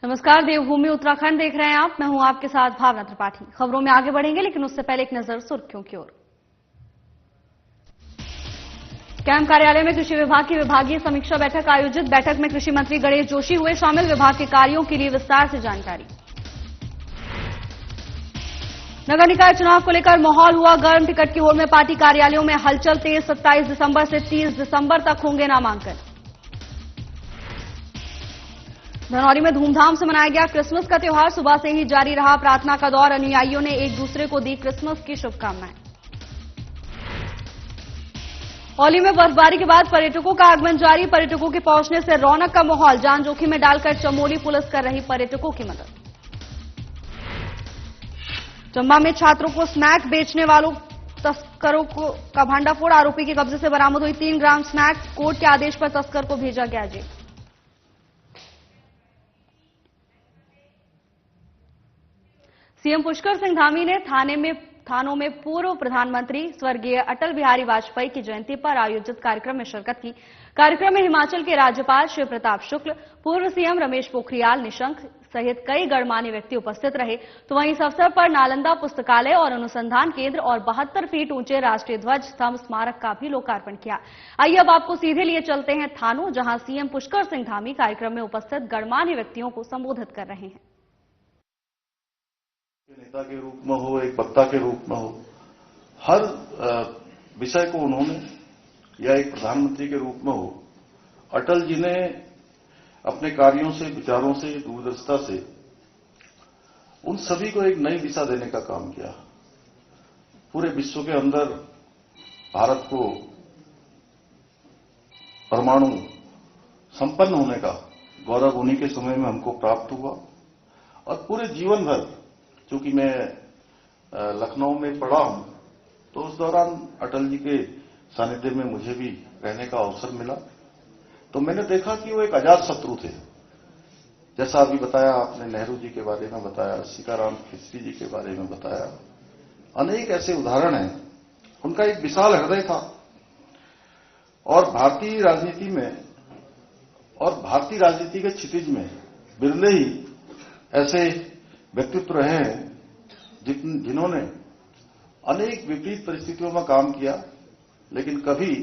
नमस्कार, देवभूमि उत्तराखंड देख रहे हैं आप। मैं हूं आपके साथ भावना त्रिपाठी। खबरों में आगे बढ़ेंगे, लेकिन उससे पहले एक नजर सुर्खियों की ओर। कैंप कार्यालय में कृषि विभाग की विभागीय समीक्षा बैठक आयोजित। बैठक में कृषि मंत्री गणेश जोशी हुए शामिल। विभाग के कार्यों के लिए विस्तार से जानकारी। नगर निकाय चुनाव को लेकर माहौल हुआ गर्म। टिकट की होड़ में पार्टी कार्यालयों में हलचल तेज। 27 दिसंबर से 30 दिसंबर तक होंगे नामांकन। धनौरी में धूमधाम से मनाया गया क्रिसमस का त्योहार। सुबह से ही जारी रहा प्रार्थना का दौर। अनुयायियों ने एक दूसरे को दी क्रिसमस की शुभकामनाएं। औली में बर्फबारी के बाद पर्यटकों का आगमन जारी। पर्यटकों के पहुंचने से रौनक का माहौल। जान जोखिम में डालकर चमोली पुलिस कर रही पर्यटकों की मदद। चंबा में छात्रों को स्नैक बेचने वालों तस्करों का भांडाफोड़। आरोपी के कब्जे से बरामद हुई 3 ग्राम स्नैक। कोर्ट के आदेश पर तस्कर को भेजा गया जेल। सीएम पुष्कर सिंह धामी ने थानों में पूर्व प्रधानमंत्री स्वर्गीय अटल बिहारी वाजपेयी की जयंती पर आयोजित कार्यक्रम में शिरकत की। कार्यक्रम में हिमाचल के राज्यपाल शिव प्रताप शुक्ल, पूर्व सीएम रमेश पोखरियाल निशंक सहित कई गणमान्य व्यक्ति उपस्थित रहे। तो वहीं इस अवसर पर नालंदा पुस्तकालय और अनुसंधान केंद्र और 72 फीट ऊंचे राष्ट्रीय ध्वज स्तंभ स्मारक का भी लोकार्पण किया। आइए अब आपको सीधे लिए चलते हैं थानों, जहां सीएम पुष्कर सिंह धामी कार्यक्रम में उपस्थित गणमान्य व्यक्तियों को संबोधित कर रहे हैं। नेता के रूप में हो, एक वक्ता के रूप में हो, हर विषय को उन्होंने, या एक प्रधानमंत्री के रूप में हो, अटल जी ने अपने कार्यों से, विचारों से, दूरदर्शिता से उन सभी को एक नई दिशा देने का काम किया। पूरे विश्व के अंदर भारत को परमाणु संपन्न होने का गौरव उन्हीं के समय में हमको प्राप्त हुआ। और पूरे जीवन भर, चूंकि मैं लखनऊ में पढ़ा हूं, तो उस दौरान अटल जी के सानिध्य में मुझे भी रहने का अवसर मिला। तो मैंने देखा कि वो एक अजात शत्रु थे। जैसा अभी बताया आपने, नेहरू जी के बारे में बताया, सीताराम केसरी जी के बारे में बताया, अनेक ऐसे उदाहरण हैं। उनका एक विशाल हृदय था। और भारतीय राजनीति में और भारतीय राजनीति के क्षितिज में बिरले ही ऐसे व्यक्तित्व रहे हैं जिन्होंने अनेक विपरीत परिस्थितियों में काम किया, लेकिन कभी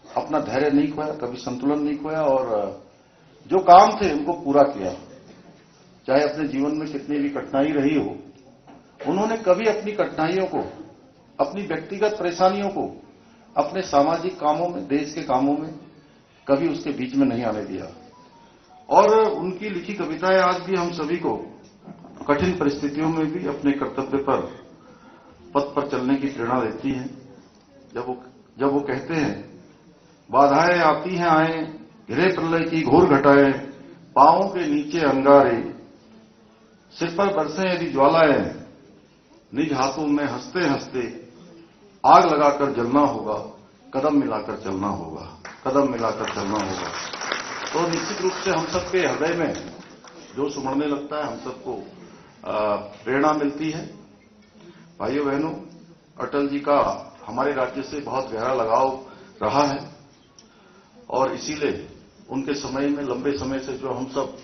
अपना धैर्य नहीं खोया, कभी संतुलन नहीं खोया, और जो काम थे उनको पूरा किया। चाहे अपने जीवन में कितनी भी कठिनाई रही हो, उन्होंने कभी अपनी कठिनाइयों को, अपनी व्यक्तिगत परेशानियों को अपने सामाजिक कामों में, देश के कामों में कभी उसके बीच में नहीं आने दिया। और उनकी लिखी कविताएं आज भी हम सभी को कठिन परिस्थितियों में भी अपने कर्तव्य पर, पथ पर चलने की प्रेरणा देती हैं। जब वो कहते हैं, बाधाएं आती हैं आए, घिरे प्रलय की घोर घटाएं, पांवों के नीचे अंगारे, सिर पर बरसें यदि ज्वालाएं, निज हाथों में हंसते हंसते आग लगाकर जलना होगा, कदम मिलाकर चलना होगा, कदम मिलाकर चलना होगा। तो निश्चित रूप से हम सबके हृदय में जोश उमड़ने लगता है, हम सबको प्रेरणा मिलती है। भाइयों बहनों, अटल जी का हमारे राज्य से बहुत गहरा लगाव रहा है, और इसीलिए उनके समय में, लंबे समय से जो हम सब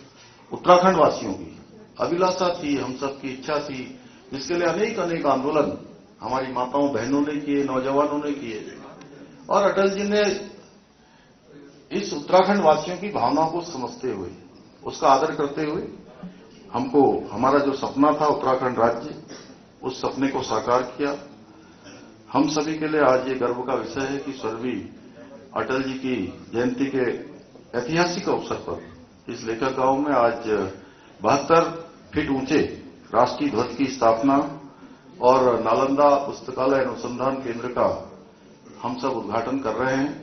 उत्तराखंड वासियों की अभिलाषा थी, हम सब की इच्छा थी, जिसके लिए अनेक अनेक आंदोलन हमारी माताओं बहनों ने किए, नौजवानों ने किए, और अटल जी ने इस उत्तराखंड वासियों की भावनाओं को समझते हुए, उसका आदर करते हुए हमको, हमारा जो सपना था उत्तराखंड राज्य, उस सपने को साकार किया। हम सभी के लिए आज ये गर्व का विषय है कि स्वर्गीय अटल जी की जयंती के ऐतिहासिक अवसर पर इस लेखक गांव में आज 72 फीट ऊंचे राष्ट्रीय ध्वज की स्थापना और नालंदा पुस्तकालय अनुसंधान केंद्र का हम सब उद्घाटन कर रहे हैं।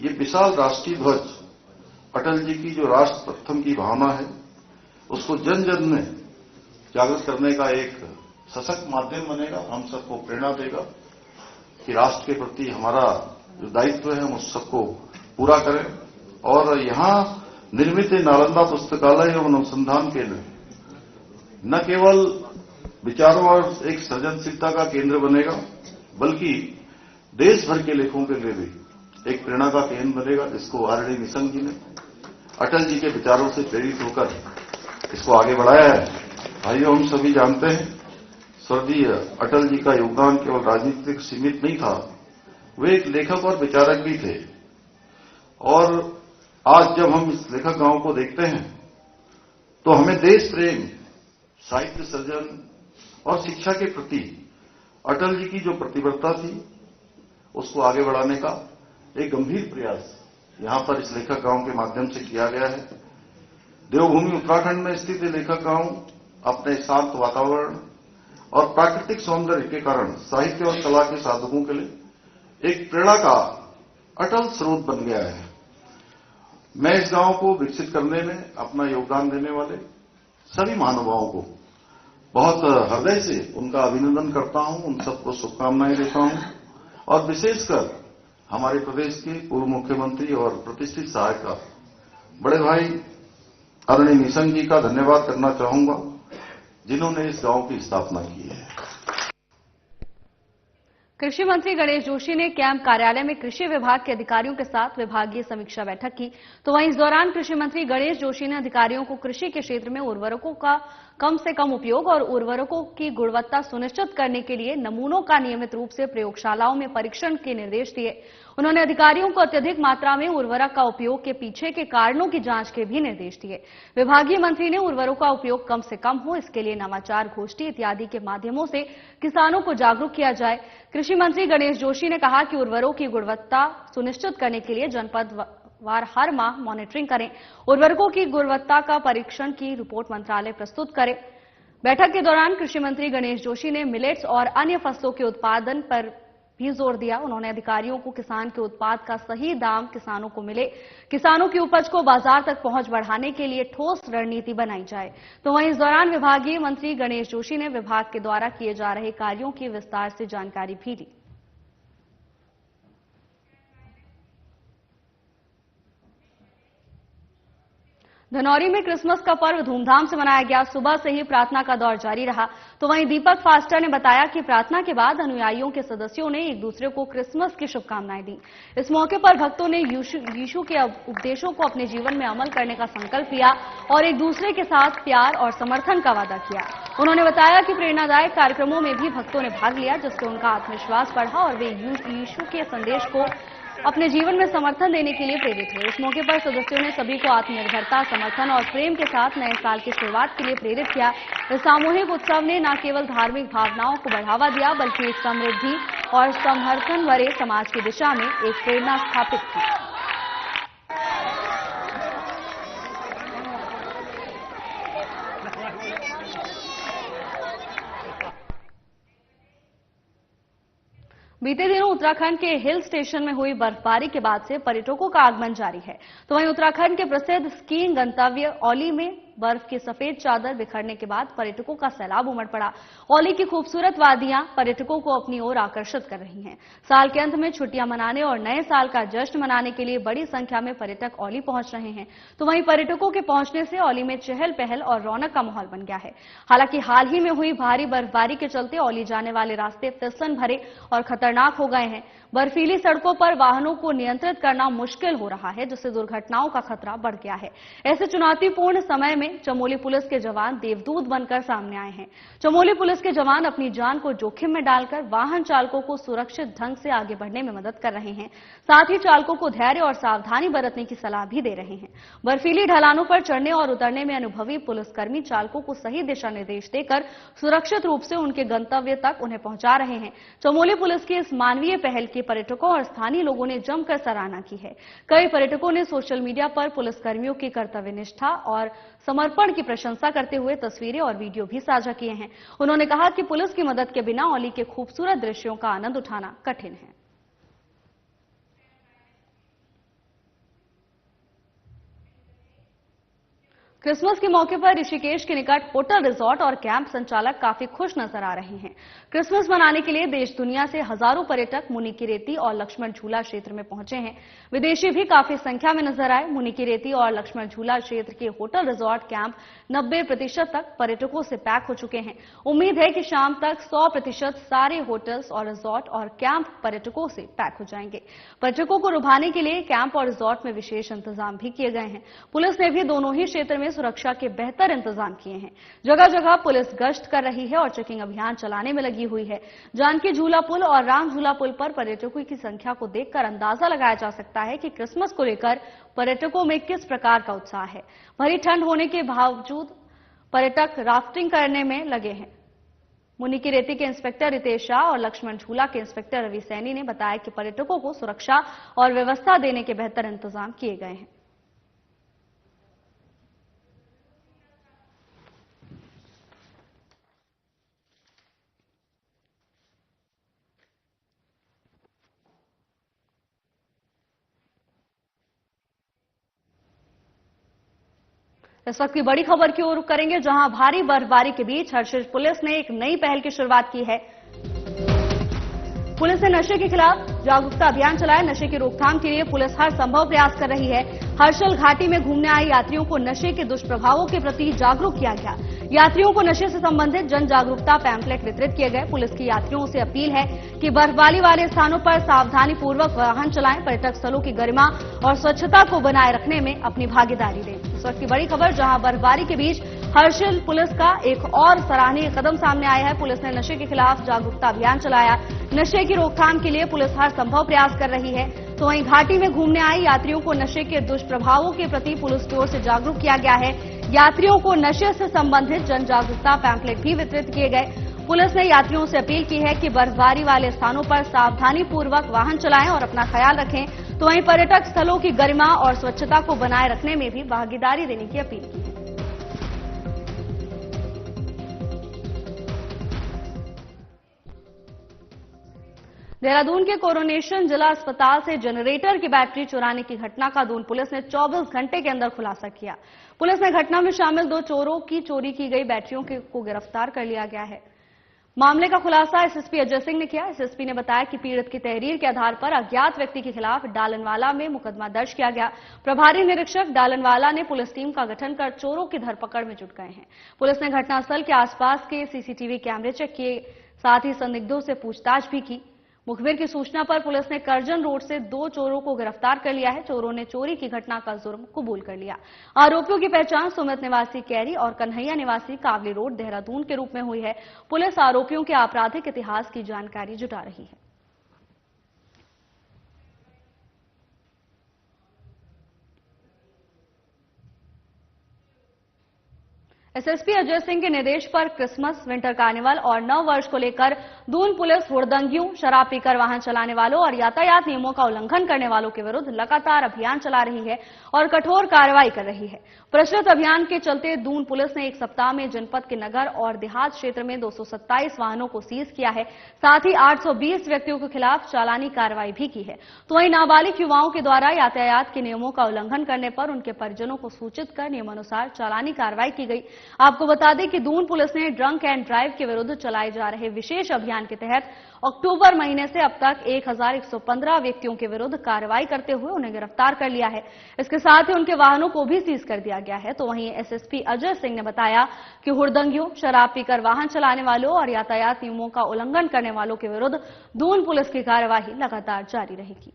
ये विशाल राष्ट्रीय ध्वज अटल जी की जो राष्ट्र प्रथम की भावना है, उसको जन जन में जागृत करने का एक सशक्त माध्यम बनेगा। हम सबको प्रेरणा देगा कि राष्ट्र के प्रति हमारा जो दायित्व है, हम उस सबको पूरा करें। और यहां निर्मित नालंदा पुस्तकालय एवं अनुसंधान केंद्र न केवल विचारों और एक सृजनशीलता का केंद्र बनेगा, बल्कि देश भर के लेखकों के लिए भी एक प्रेरणा का केंद्र बनेगा, जिसको आर.डी. निशंक जी ने अटल जी के विचारों से प्रेरित होकर इसको आगे बढ़ाया है। भाइयों, हम सभी जानते हैं स्वर्गीय अटल जी का योगदान केवल राजनीतिक सीमित नहीं था, वे एक लेखक और विचारक भी थे। और आज जब हम इस लेखक गांव को देखते हैं तो हमें देश प्रेम, साहित्य सृजन और शिक्षा के प्रति अटल जी की जो प्रतिबद्धता थी उसको आगे बढ़ाने का एक गंभीर प्रयास यहां पर इस लेखक गांव के माध्यम से किया गया है। देवभूमि उत्तराखंड में स्थित लेखक गांव अपने शांत वातावरण और प्राकृतिक सौंदर्य के कारण साहित्य और कला के साधकों के लिए एक प्रेरणा का अटल स्रोत बन गया है। मैं इस गांव को विकसित करने में अपना योगदान देने वाले सभी महानुभावों को बहुत हृदय से उनका अभिनंदन करता हूं, उन सबको शुभकामनाएं देता हूं और विशेषकर हमारे प्रदेश के पूर्व मुख्यमंत्री और प्रतिष्ठित सहायक बड़े भाई आदरणीय निशंक जी का धन्यवाद करना चाहूंगा, जिन्होंने इस गांव की स्थापना की है। कृषि मंत्री गणेश जोशी ने कैंप कार्यालय में कृषि विभाग के अधिकारियों के साथ विभागीय समीक्षा बैठक की। तो वहीं इस दौरान कृषि मंत्री गणेश जोशी ने अधिकारियों को कृषि के क्षेत्र में उर्वरकों का कम से कम उपयोग और उर्वरकों की गुणवत्ता सुनिश्चित करने के लिए नमूनों का नियमित रूप से प्रयोगशालाओं में परीक्षण के निर्देश दिए। उन्होंने अधिकारियों को अत्यधिक मात्रा में उर्वरक का उपयोग के पीछे के कारणों की जांच के भी निर्देश दिए। विभागीय मंत्री ने उर्वरकों का उपयोग कम से कम हो, इसके लिए नवाचार गोष्ठी इत्यादि के माध्यमों से किसानों को जागरूक किया जाए। कृषि मंत्री गणेश जोशी ने कहा कि उर्वरकों की गुणवत्ता सुनिश्चित करने के लिए जनपद वार हर माह मॉनिटरिंग करें, उर्वरकों की गुणवत्ता का परीक्षण की रिपोर्ट मंत्रालय प्रस्तुत करे। बैठक के दौरान कृषि मंत्री गणेश जोशी ने मिलेट्स और अन्य फसलों के उत्पादन पर भी जोर दिया। उन्होंने अधिकारियों को किसान के उत्पाद का सही दाम किसानों को मिले, किसानों की उपज को बाजार तक पहुंच बढ़ाने के लिए ठोस रणनीति बनाई जाए। तो वहीं इस दौरान विभागीय मंत्री गणेश जोशी ने विभाग के द्वारा किए जा रहे कार्यों की विस्तार से जानकारी भी दी। धनौरी में क्रिसमस का पर्व धूमधाम से मनाया गया। सुबह से ही प्रार्थना का दौर जारी रहा। तो वहीं दीपक फास्टर ने बताया कि प्रार्थना के बाद अनुयायियों के सदस्यों ने एक दूसरे को क्रिसमस की शुभकामनाएं दी। इस मौके पर भक्तों ने यीशु के उपदेशों को अपने जीवन में अमल करने का संकल्प लिया और एक दूसरे के साथ प्यार और समर्थन का वादा किया। उन्होंने बताया कि प्रेरणादायक कार्यक्रमों में भी भक्तों ने भाग लिया, जिससे उनका आत्मविश्वास बढ़ा और वे यीशु के संदेश को अपने जीवन में समर्थन देने के लिए प्रेरित हुए। इस मौके पर सदस्यों ने सभी को आत्मनिर्भरता, समर्थन और प्रेम के साथ नए साल की शुरुआत के लिए प्रेरित किया। इस सामूहिक उत्सव ने न केवल धार्मिक भावनाओं को बढ़ावा दिया, बल्कि एक समृद्धि और समर्थन भरे समाज की दिशा में एक प्रेरणा स्थापित की। बीते दिनों उत्तराखंड के हिल स्टेशन में हुई बर्फबारी के बाद से पर्यटकों का आगमन जारी है। तो वहीं उत्तराखंड के प्रसिद्ध स्कीइंग गंतव्य औली में बर्फ की सफेद चादर बिखरने के बाद पर्यटकों का सैलाब उमड़ पड़ा। औली की खूबसूरत वादियां पर्यटकों को अपनी ओर आकर्षित कर रही हैं। साल के अंत में छुट्टियां मनाने और नए साल का जश्न मनाने के लिए बड़ी संख्या में पर्यटक औली पहुंच रहे हैं। तो वहीं पर्यटकों के पहुंचने से औली में चहल पहल और रौनक का माहौल बन गया है। हालांकि हाल ही में हुई भारी बर्फबारी के चलते औली जाने वाले रास्ते फिसलन भरे और खतरनाक हो गए हैं। बर्फीली सड़कों पर वाहनों को नियंत्रित करना मुश्किल हो रहा है, जिससे दुर्घटनाओं का खतरा बढ़ गया है। ऐसे चुनौतीपूर्ण समय में चमोली पुलिस के जवान देवदूत बनकर सामने आए हैं। चमोली पुलिस के जवान अपनी जान को जोखिम में डालकर वाहन चालकों को सुरक्षित ढंग से आगे बढ़ने में मदद कर रहे हैं। साथ ही चालकों को धैर्य और सावधानी बरतने की सलाह भी दे रहे हैं। बर्फीली ढलानों पर चढ़ने और उतरने में अनुभवी पुलिसकर्मी चालकों को सही दिशा निर्देश देकर सुरक्षित रूप से उनके गंतव्य तक उन्हें पहुंचा रहे हैं। चमोली पुलिस की इस मानवीय पहल की पर्यटकों और स्थानीय लोगों ने जमकर सराहना की है। कई पर्यटकों ने सोशल मीडिया पर पुलिसकर्मियों की कर्तव्यनिष्ठा और समर्पण की प्रशंसा करते हुए तस्वीरें और वीडियो भी साझा किए हैं। उन्होंने कहा कि पुलिस की मदद के बिना औली के खूबसूरत दृश्यों का आनंद उठाना कठिन है। क्रिसमस के मौके पर ऋषिकेश के निकट होटल, रिजॉर्ट और कैंप संचालक काफी खुश नजर आ रहे हैं। क्रिसमस मनाने के लिए देश दुनिया से हजारों पर्यटक मुनिकीरेती और लक्ष्मण झूला क्षेत्र में पहुंचे हैं। विदेशी भी काफी संख्या में नजर आए। मुनिकीरेती और लक्ष्मण झूला क्षेत्र के होटल, रिजॉर्ट, कैंप 90% तक पर्यटकों से पैक हो चुके हैं। उम्मीद है कि शाम तक 100% सारे होटल्स और रिजॉर्ट और कैंप पर्यटकों से पैक हो जाएंगे। पर्यटकों को लुभाने के लिए कैंप और रिजॉर्ट में विशेष इंतजाम भी किए गए हैं। पुलिस ने भी दोनों ही क्षेत्र में सुरक्षा के बेहतर इंतजाम किए हैं। जगह जगह पुलिस गश्त कर रही है और चेकिंग अभियान चलाने में लगी हुई है। जानकी झूला पुल और राम झूला पुल पर पर्यटकों की संख्या को देखकर अंदाजा लगाया जा सकता है कि क्रिसमस को लेकर पर्यटकों में किस प्रकार का उत्साह है। भरी ठंड होने के बावजूद पर्यटक राफ्टिंग करने में लगे हैं। मुनि की रेती के इंस्पेक्टर रितेश शाह और लक्ष्मण झूला के इंस्पेक्टर रवि सैनी ने बताया कि पर्यटकों को सुरक्षा और व्यवस्था देने के बेहतर इंतजाम किए गए हैं। इस वक्त की बड़ी खबर की ओर रुख करेंगे, जहां भारी बर्फबारी के बीच हर्षिल पुलिस ने एक नई पहल की शुरुआत की है। पुलिस ने नशे के खिलाफ जागरूकता अभियान चलाया। नशे की रोकथाम के लिए पुलिस हर संभव प्रयास कर रही है। हर्षिल घाटी में घूमने आए यात्रियों को नशे के दुष्प्रभावों के प्रति जागरूक किया गया। यात्रियों को नशे से संबंधित जन जागरूकता पैम्फलेट वितरित किए गए। पुलिस की यात्रियों से अपील है कि बर्फबारी वाले स्थानों पर सावधानी पूर्वक वाहन चलाएं, पर्यटक स्थलों की गरिमा और स्वच्छता को बनाए रखने में अपनी भागीदारी दें। इस वक्त की बड़ी खबर, जहां बर्फबारी के बीच हर्षिल पुलिस का एक और सराहनीय कदम सामने आया है। पुलिस ने नशे के खिलाफ जागरूकता अभियान चलाया। नशे की रोकथाम के लिए पुलिस हर संभव प्रयास कर रही है। तो वहीं घाटी में घूमने आए यात्रियों को नशे के दुष्प्रभावों के प्रति पुलिस की ओर से जागरूक किया गया है। यात्रियों को नशे से संबंधित जन जागरूकता पैम्फलेट भी वितरित किए गए। पुलिस ने यात्रियों से अपील की है कि बर्फबारी वाले स्थानों पर सावधानी पूर्वक वाहन चलाएं और अपना ख्याल रखें। तो वहीं पर्यटक स्थलों की गरिमा और स्वच्छता को बनाए रखने में भी भागीदारी देने की अपील की है। देहरादून के कोरोनेशन जिला अस्पताल से जनरेटर की बैटरी चुराने की घटना का दून पुलिस ने 24 घंटे के अंदर खुलासा किया। पुलिस ने घटना में शामिल 2 चोरों की चोरी की गई बैटरियों को गिरफ्तार कर लिया गया है। मामले का खुलासा एसएसपी अजय सिंह ने किया। एसएसपी ने बताया कि पीड़ित की तहरीर के आधार पर अज्ञात व्यक्ति के खिलाफ डालनवाला में मुकदमा दर्ज किया गया। प्रभारी निरीक्षक डालनवाला ने पुलिस टीम का गठन कर चोरों की धरपकड़ में जुट गए हैं। पुलिस ने घटनास्थल के आसपास के सीसीटीवी कैमरे चेक किए, साथ ही संदिग्धों से पूछताछ भी की। मुखबिर की सूचना पर पुलिस ने करजन रोड से 2 चोरों को गिरफ्तार कर लिया है। चोरों ने चोरी की घटना का जुर्म कबूल कर लिया। आरोपियों की पहचान सुमित निवासी कैरी और कन्हैया निवासी कावली रोड देहरादून के रूप में हुई है। पुलिस आरोपियों के आपराधिक इतिहास की जानकारी जुटा रही है। एसएसपी अजय सिंह के निर्देश पर क्रिसमस, विंटर कार्निवल और नव वर्ष को लेकर दून पुलिस हुड़दंगियों, शराब पीकर वाहन चलाने वालों और यातायात नियमों का उल्लंघन करने वालों के विरुद्ध लगातार अभियान चला रही है और कठोर कार्रवाई कर रही है। प्रचलित अभियान के चलते दून पुलिस ने एक सप्ताह में जनपद के नगर और देहात क्षेत्र में 227 वाहनों को सीज किया है। साथ ही 820 व्यक्तियों के खिलाफ चालानी कार्रवाई भी की है। तो वहीं नाबालिग युवाओं के द्वारा यातायात के नियमों का उल्लंघन करने पर उनके परिजनों को सूचित कर नियमानुसार चालानी कार्रवाई की गई। आपको बता दें कि दून पुलिस ने ड्रंक एंड ड्राइव के विरुद्ध चलाए जा रहे विशेष अभियान के तहत अक्टूबर महीने से अब तक 1115 व्यक्तियों के विरुद्ध कार्रवाई करते हुए उन्हें गिरफ्तार कर लिया है। इसके साथ ही उनके वाहनों को भी सीज कर दिया गया है। तो वहीं एसएसपी अजय सिंह ने बताया कि हुड़दंगियों, शराब पीकर वाहन चलाने वालों और यातायात नियमों का उल्लंघन करने वालों के विरुद्ध दून पुलिस की कार्यवाही लगातार जारी रहेगी।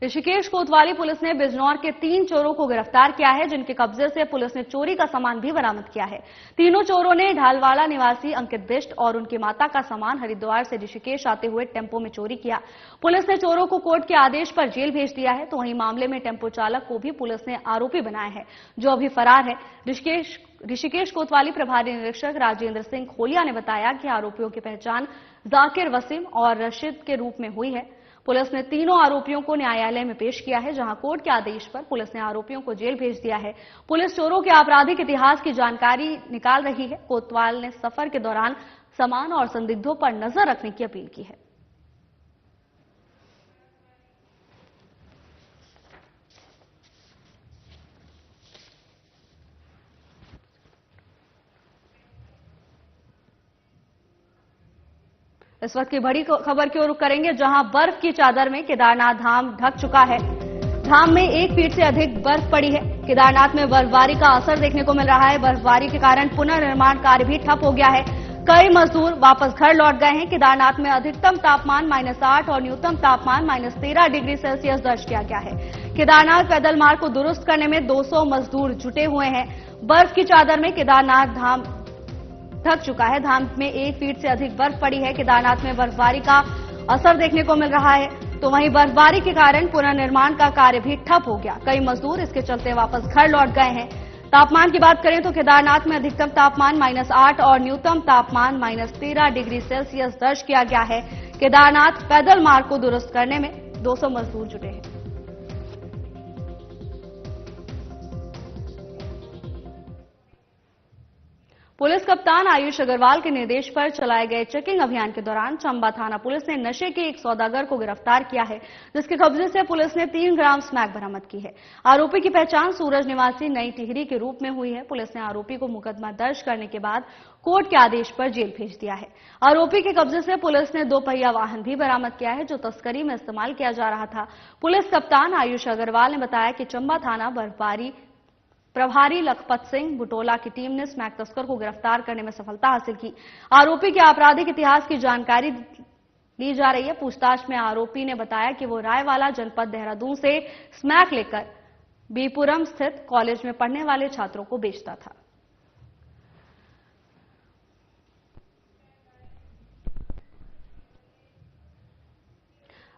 ऋषिकेश कोतवाली पुलिस ने बिजनौर के 3 चोरों को गिरफ्तार किया है, जिनके कब्जे से पुलिस ने चोरी का सामान भी बरामद किया है। तीनों चोरों ने ढालवाड़ा निवासी अंकित बिष्ट और उनकी माता का सामान हरिद्वार से ऋषिकेश आते हुए टेम्पो में चोरी किया। पुलिस ने चोरों को कोर्ट के आदेश पर जेल भेज दिया है। तो वहीं मामले में टेम्पो चालक को भी पुलिस ने आरोपी बनाया है, जो अभी फरार है। ऋषिकेश कोतवाली प्रभारी निरीक्षक राजेंद्र सिंह खोलिया ने बताया कि आरोपियों की पहचान जाकिर, वसीम और रशीद के रूप में हुई है। पुलिस ने तीनों आरोपियों को न्यायालय में पेश किया है, जहां कोर्ट के आदेश पर पुलिस ने आरोपियों को जेल भेज दिया है। पुलिस चोरों के आपराधिक इतिहास की जानकारी निकाल रही है। कोतवाल ने सफर के दौरान सामान और संदिग्धों पर नजर रखने की अपील की है। इस वक्त की बड़ी खबर की ओर रुख करेंगे, जहां बर्फ की चादर में केदारनाथ धाम ढक चुका है। धाम में 1 फीट से अधिक बर्फ पड़ी है। केदारनाथ में बर्फबारी का असर देखने को मिल रहा है। बर्फबारी के कारण पुनर्निर्माण कार्य भी ठप हो गया है। कई मजदूर वापस घर लौट गए हैं। केदारनाथ में अधिकतम तापमान -8 और न्यूनतम तापमान -13 डिग्री सेल्सियस दर्ज किया गया है। केदारनाथ पैदल मार्ग को दुरुस्त करने में 200 मजदूर जुटे हुए हैं। बर्फ की चादर में केदारनाथ धाम ढक चुका है। धाम में 1 फीट से अधिक बर्फ पड़ी है। केदारनाथ में बर्फबारी का असर देखने को मिल रहा है, तो वहीं बर्फबारी के कारण पुनर्निर्माण का कार्य भी ठप हो गया। कई मजदूर इसके चलते वापस घर लौट गए हैं। तापमान की बात करें तो केदारनाथ में अधिकतम तापमान -8 और न्यूनतम तापमान -13 डिग्री सेल्सियस दर्ज किया गया है। केदारनाथ पैदल मार्ग को दुरुस्त करने में 200 मजदूर जुटे हैं। पुलिस कप्तान आयुष अग्रवाल के निर्देश पर चलाए गए चेकिंग अभियान के दौरान चंबा थाना पुलिस ने नशे के एक सौदागर को गिरफ्तार किया है, जिसके कब्जे से पुलिस ने 3 ग्राम स्मैक बरामद की है। आरोपी की पहचान सूरज निवासी नई टिहरी के रूप में हुई है। पुलिस ने आरोपी को मुकदमा दर्ज करने के बाद कोर्ट के आदेश पर जेल भेज दिया है। आरोपी के कब्जे से पुलिस ने 2 पहिया वाहन भी बरामद किया है, जो तस्करी में इस्तेमाल किया जा रहा था। पुलिस कप्तान आयुष अग्रवाल ने बताया कि चंबा थाना बर्फबारी प्रभारी लखपत सिंह बुटोला की टीम ने स्मैक तस्कर को गिरफ्तार करने में सफलता हासिल की। आरोपी के आपराधिक इतिहास की जानकारी ली जा रही है। पूछताछ में आरोपी ने बताया कि वो रायवाला जनपद देहरादून से स्मैक लेकर बीपुरम स्थित कॉलेज में पढ़ने वाले छात्रों को बेचता था।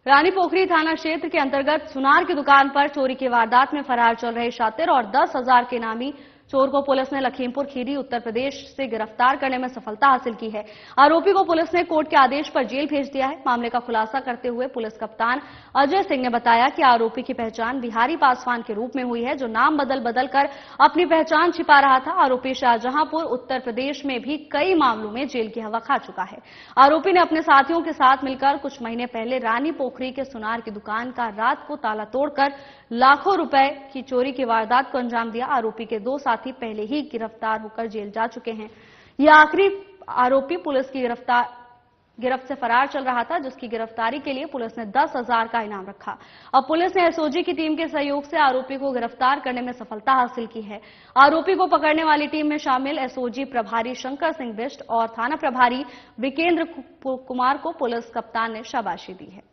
रानी पोखरी थाना क्षेत्र के अंतर्गत सुनार की दुकान पर चोरी की वारदात में फरार चल रहे शातिर और 10,000 के इनामी चोर को पुलिस ने लखीमपुर खीरी उत्तर प्रदेश से गिरफ्तार करने में सफलता हासिल की है। आरोपी को पुलिस ने कोर्ट के आदेश पर जेल भेज दिया है। मामले का खुलासा करते हुए पुलिस कप्तान अजय सिंह ने बताया कि आरोपी की पहचान बिहारी पासवान के रूप में हुई है, जो नाम बदल कर अपनी पहचान छिपा रहा था। आरोपी शाहजहांपुर उत्तर प्रदेश में भी कई मामलों में जेल की हवा खा चुका है। आरोपी ने अपने साथियों के साथ मिलकर कुछ महीने पहले रानी पोखरी के सुनार की दुकान का रात को ताला तोड़कर लाखों रुपए की चोरी की वारदात को अंजाम दिया। आरोपी के 2 साथी पहले ही गिरफ्तार होकर जेल जा चुके हैं। यह आखिरी आरोपी पुलिस की गिरफ्त से फरार चल रहा था, जिसकी गिरफ्तारी के लिए पुलिस ने 10,000 का इनाम रखा। अब पुलिस ने एसओजी की टीम के सहयोग से आरोपी को गिरफ्तार करने में सफलता हासिल की है। आरोपी को पकड़ने वाली टीम में शामिल एसओजी प्रभारी शंकर सिंह बिष्ट और थाना प्रभारी विकेंद्र कुमार को पुलिस कप्तान ने शाबाशी दी है।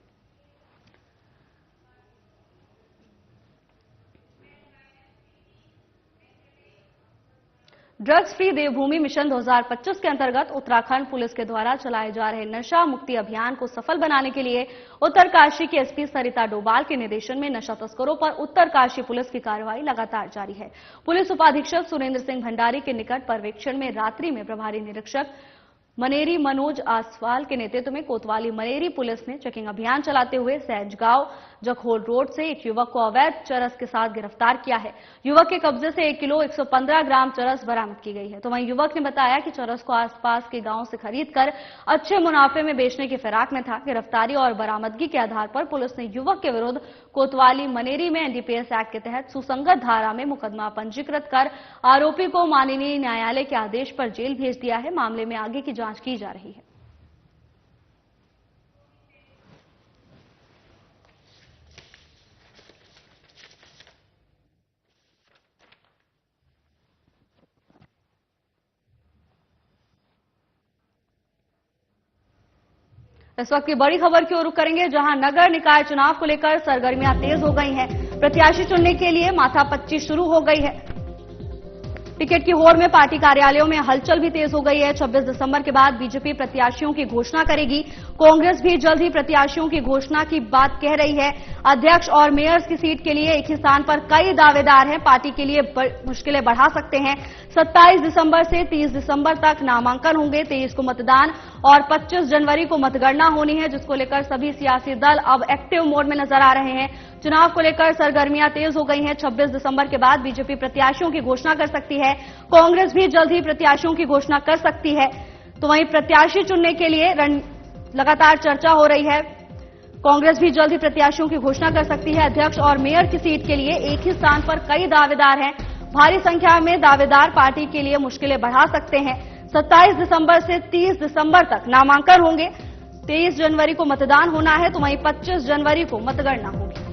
ड्रग्स फ्री देवभूमि मिशन 2025 के अंतर्गत उत्तराखंड पुलिस के द्वारा चलाए जा रहे नशा मुक्ति अभियान को सफल बनाने के लिए उत्तरकाशी की एसपी सरिता डोभाल के निर्देशन में नशा तस्करों पर उत्तरकाशी पुलिस की कार्रवाई लगातार जारी है। पुलिस उपाधीक्षक सुरेंद्र सिंह भंडारी के निकट पर्यवेक्षण में रात्रि में प्रभारी निरीक्षक मनेरी मनोज आसवाल के नेतृत्व में कोतवाली मनेरी पुलिस ने चेकिंग अभियान चलाते हुए सैजगांव जखोल रोड से एक युवक को अवैध चरस के साथ गिरफ्तार किया है। युवक के कब्जे से 1 किलो 115 ग्राम चरस बरामद की गई है। तो वहीं युवक ने बताया कि चरस को आसपास के गांव से खरीदकर अच्छे मुनाफे में बेचने की फिराक में था। गिरफ्तारी और बरामदगी के आधार पर पुलिस ने युवक के विरुद्ध कोतवाली मनेरी में एनडीपीएस एक्ट के तहत सुसंगत धारा में मुकदमा पंजीकृत कर आरोपी को माननीय न्यायालय के आदेश पर जेल भेज दिया है। मामले में आगे की जांच की जा रही है। इस वक्त की बड़ी खबर की ओर रुख करेंगे, जहां नगर निकाय चुनाव को लेकर सरगर्मियां तेज हो गई हैं। प्रत्याशी चुनने के लिए माथापच्ची शुरू हो गई है। टिकट की होड़ में पार्टी कार्यालयों में हलचल भी तेज हो गई है। 26 दिसंबर के बाद बीजेपी प्रत्याशियों की घोषणा करेगी। कांग्रेस भी जल्द ही प्रत्याशियों की घोषणा की बात कह रही है। अध्यक्ष और मेयर्स की सीट के लिए एक ही स्थान पर कई दावेदार हैं। पार्टी के लिए मुश्किलें बढ़ा सकते हैं। 27 दिसंबर से 30 दिसंबर तक नामांकन होंगे। 23 को मतदान और 25 जनवरी को मतगणना होनी है, जिसको लेकर सभी सियासी दल अब एक्टिव मोड में नजर आ रहे हैं। चुनाव को लेकर सरगर्मियां तेज हो गई हैं। 26 दिसंबर के बाद बीजेपी प्रत्याशियों की घोषणा कर सकती है। कांग्रेस भी जल्द ही प्रत्याशियों की घोषणा कर सकती है। तो वहीं प्रत्याशी चुनने के लिए लगातार चर्चा हो रही है। कांग्रेस भी जल्द ही प्रत्याशियों की घोषणा कर सकती है। अध्यक्ष और मेयर की सीट के लिए एक ही स्थान पर कई दावेदार हैं। भारी संख्या में दावेदार पार्टी के लिए मुश्किलें बढ़ा सकते हैं। 27 दिसंबर से 30 दिसंबर तक नामांकन होंगे। 23 जनवरी को मतदान होना है, तो वहीं 25 जनवरी को मतगणना होगी।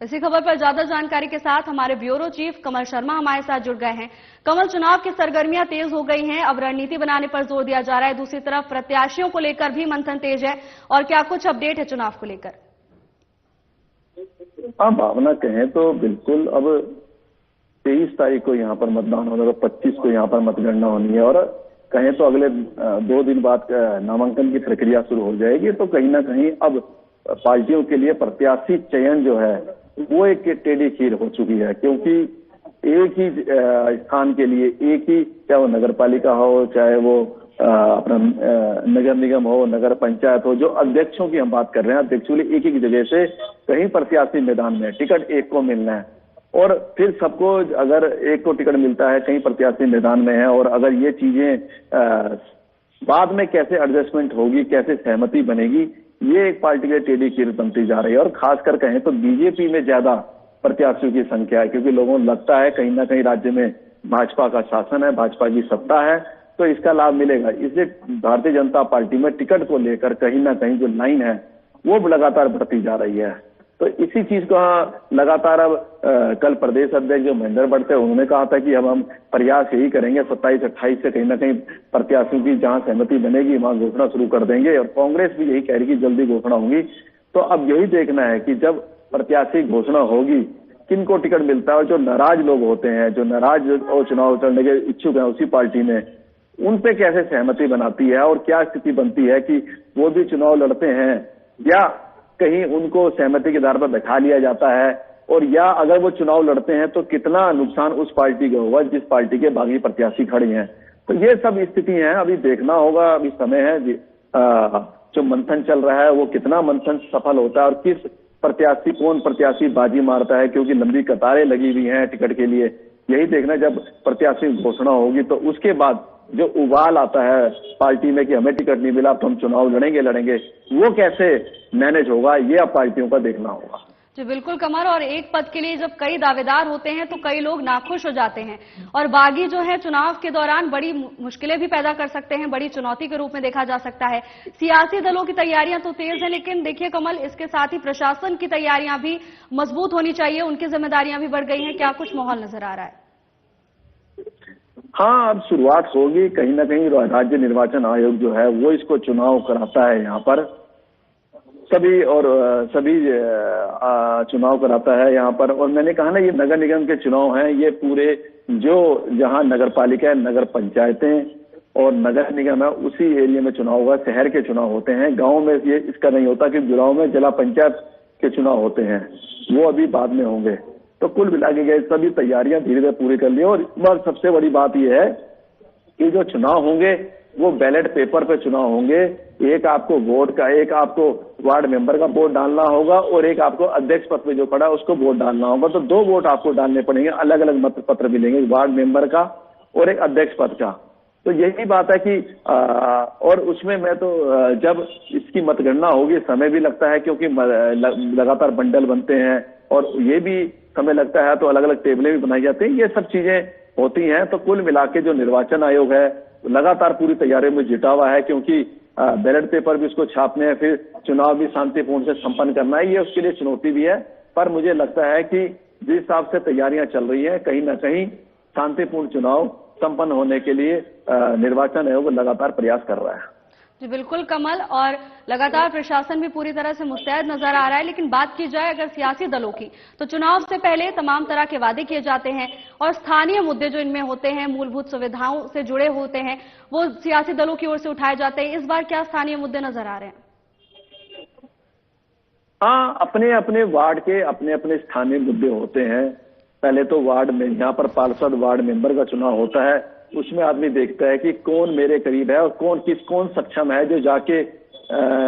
इसी खबर पर ज्यादा जानकारी के साथ हमारे ब्यूरो चीफ कमल शर्मा हमारे साथ जुड़ गए हैं। कमल, चुनाव की सरगर्मियां तेज हो गई हैं, अब रणनीति बनाने पर जोर दिया जा रहा है, दूसरी तरफ प्रत्याशियों को लेकर भी मंथन तेज है, और क्या कुछ अपडेट है चुनाव को लेकर? हाँ, भावना कहें तो बिल्कुल अब 23 तारीख को यहाँ पर मतदान होगा, तो 25 को यहाँ पर मतगणना होनी है, और कहें तो अगले 2 दिन बाद नामांकन की प्रक्रिया शुरू हो जाएगी। तो कहीं ना कहीं अब पार्टियों के लिए प्रत्याशी चयन जो है वो एक टेढ़ी खीर हो चुकी है, क्योंकि एक ही स्थान के लिए एक ही, चाहे वो नगर पालिका हो, चाहे वो अपना नगर निगम हो, नगर पंचायत हो, जो अध्यक्षों की हम बात कर रहे हैं, अध्यक्षों के लिए एक एक जगह से कहीं प्रत्याशी मैदान में, टिकट एक को मिलना है, और फिर सबको अगर एक को टिकट मिलता है, कहीं प्रत्याशी मैदान में है, और अगर ये चीजें बाद में कैसे एडजस्टमेंट होगी, कैसे सहमति बनेगी, ये एक पार्टी के टेढ़ी खीर बनती जा रही है। और खासकर कहें तो बीजेपी में ज्यादा प्रत्याशियों की संख्या है, क्योंकि लोगों को लगता है कहीं ना कहीं राज्य में भाजपा का शासन है, भाजपा की सत्ता है, तो इसका लाभ मिलेगा। इसलिए भारतीय जनता पार्टी में टिकट को लेकर कहीं ना कहीं जो लाइन है वो लगातार बढ़ती जा रही है। तो इसी चीज का लगातार अब कल प्रदेश अध्यक्ष जो महेंद्र भट्ट थे, उन्होंने कहा था कि हम प्रयास यही करेंगे 27-28 से कहीं ना कहीं प्रत्याशियों की जहां सहमति बनेगी वहां घोषणा शुरू कर देंगे, और कांग्रेस भी यही कह रही कि जल्दी घोषणा होगी। तो अब यही देखना है कि जब प्रत्याशी घोषणा होगी किनको टिकट मिलता है, और जो नाराज लोग होते हैं, जो नाराज और चुनाव लड़ने के इच्छुक हैं उसी पार्टी में, उन पे कैसे सहमति बनाती है, और क्या स्थिति बनती है कि वो भी चुनाव लड़ते हैं या कहीं उनको सहमति के आधार पर बैठा लिया जाता है, और या अगर वो चुनाव लड़ते हैं तो कितना नुकसान उस पार्टी का होगा जिस पार्टी के बागी प्रत्याशी खड़े हैं। तो ये सब स्थिति है, अभी देखना होगा, अभी समय है। जो मंथन चल रहा है वो कितना मंथन सफल होता है, और किस प्रत्याशी, कौन प्रत्याशी बाजी मारता है, क्योंकि लंबी कतारें लगी हुई हैं टिकट के लिए। यही देखना, जब प्रत्याशी घोषणा होगी तो उसके बाद जो उबाल आता है पार्टी में कि हमें टिकट नहीं मिला तो हम चुनाव लड़ेंगे, वो कैसे मैनेज होगा, ये अब पार्टियों का देखना होगा। जी बिल्कुल कमल, और एक पद के लिए जब कई दावेदार होते हैं तो कई लोग नाखुश हो जाते हैं, और बागी जो है चुनाव के दौरान बड़ी मुश्किलें भी पैदा कर सकते हैं, बड़ी चुनौती के रूप में देखा जा सकता है। सियासी दलों की तैयारियां तो तेज है, लेकिन देखिए कमल, इसके साथ ही प्रशासन की तैयारियां भी मजबूत होनी चाहिए, उनकी जिम्मेदारियां भी बढ़ गई हैं। क्या कुछ माहौल नजर आ रहा है? हाँ, अब शुरुआत होगी, कहीं ना कहीं राज्य निर्वाचन आयोग जो है वो इसको चुनाव कराता है, यहाँ पर सभी चुनाव कराता है यहाँ पर। और मैंने कहा ना, ये नगर निगम के चुनाव हैं, ये पूरे जो जहाँ नगर पालिका है, नगर पंचायतें और नगर निगम है, उसी एरिया में चुनाव होगा। शहर के चुनाव होते हैं, गांव में ये इसका नहीं होता कि गांव में जिला पंचायत के चुनाव होते हैं, वो अभी बाद में होंगे। तो कुल मिला के सभी तैयारियां धीरे धीरे पूरी कर ली। और सबसे बड़ी बात यह है कि जो चुनाव होंगे वो बैलेट पेपर पे चुनाव होंगे। एक आपको वोट का, एक आपको वार्ड मेंबर का वोट डालना होगा, और एक आपको अध्यक्ष पद पे जो खड़ा है उसको वोट डालना होगा। तो 2 वोट आपको डालने पड़ेंगे, अलग अलग मत पत्र मिलेंगे, वार्ड मेंबर का और एक अध्यक्ष पद का। तो यही बात है कि और उसमें मैं तो जब इसकी मतगणना होगी, समय भी लगता है क्योंकि लगातार बंडल बनते हैं, और ये भी समय लगता है, तो अलग अलग टेबलें भी बनाई जाती हैं, ये सब चीजें होती हैं। तो कुल मिला के जो निर्वाचन आयोग है लगातार पूरी तैयारियों में जुटा हुआ है, क्योंकि बैलेट पेपर भी उसको छापने हैं, फिर चुनाव भी शांतिपूर्ण से संपन्न करना है, ये उसके लिए चुनौती भी है। पर मुझे लगता है कि जिस हिसाब से तैयारियां चल रही हैं, कहीं ना कहीं शांतिपूर्ण चुनाव संपन्न होने के लिए निर्वाचन आयोग लगातार प्रयास कर रहा है। जी बिल्कुल कमल, और लगातार प्रशासन भी पूरी तरह से मुस्तैद नजर आ रहा है। लेकिन बात की जाए अगर सियासी दलों की, तो चुनाव से पहले तमाम तरह के वादे किए जाते हैं, और स्थानीय मुद्दे जो इनमें होते हैं, मूलभूत सुविधाओं से जुड़े होते हैं, वो सियासी दलों की ओर से उठाए जाते हैं। इस बार क्या स्थानीय मुद्दे नजर आ रहे हैं? हाँ, अपने अपने वार्ड के अपने अपने स्थानीय मुद्दे होते हैं। पहले तो वार्ड में, यहाँ पर पार्षद वार्ड मेंबर का चुनाव होता है, उसमें आदमी देखता है कि कौन मेरे करीब है और कौन सक्षम है जो जाके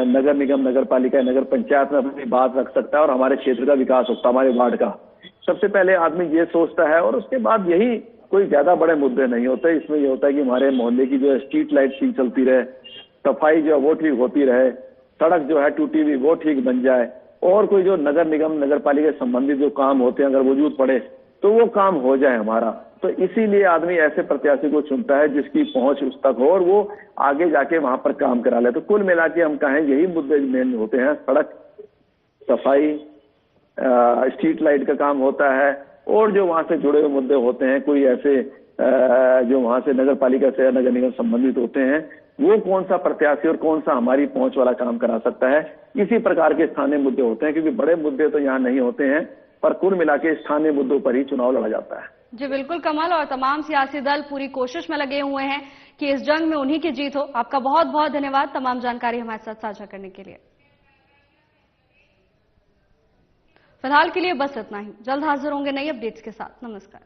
नगर निगम, नगर पालिका, नगर पंचायत में अपनी बात रख सकता है और हमारे क्षेत्र का विकास होता है, हमारे वार्ड का। सबसे पहले आदमी ये सोचता है, और उसके बाद यही कोई ज्यादा बड़े मुद्दे नहीं होते। इसमें ये होता है कि हमारे मोहल्ले की जो है स्ट्रीट लाइट ठीक चलती रहे, सफाई जो है वो ठीक होती रहे, सड़क जो है टूटी हुई वो ठीक बन जाए, और कोई जो नगर निगम, नगर पालिका से संबंधित जो काम होते हैं अगर वजूद पड़े तो वो काम हो जाए हमारा। तो इसीलिए आदमी ऐसे प्रत्याशी को चुनता है जिसकी पहुंच उस तक हो और वो आगे जाके वहां पर काम करा ले। तो कुल मिला के हम कहें यही मुद्दे मेन होते हैं, सड़क, सफाई, स्ट्रीट लाइट का काम होता है और जो वहां से जुड़े हुए मुद्दे होते हैं, कोई ऐसे जो वहां से नगर पालिका से नगर निगम संबंधित होते हैं, वो कौन सा प्रत्याशी और कौन सा हमारी पहुंच वाला काम करा सकता है, इसी प्रकार के स्थानीय मुद्दे होते हैं। क्योंकि बड़े मुद्दे तो यहाँ नहीं होते हैं, पर कुल मिला के स्थानीय मुद्दों पर ही चुनाव लड़ा जाता है। जी बिल्कुल कमल, और तमाम सियासी दल पूरी कोशिश में लगे हुए हैं कि इस जंग में उन्हीं की जीत हो। आपका बहुत बहुत धन्यवाद तमाम जानकारी हमारे साथ साझा करने के लिए। फिलहाल के लिए बस इतना ही, जल्द हाजिर होंगे नई अपडेट्स के साथ। नमस्कार।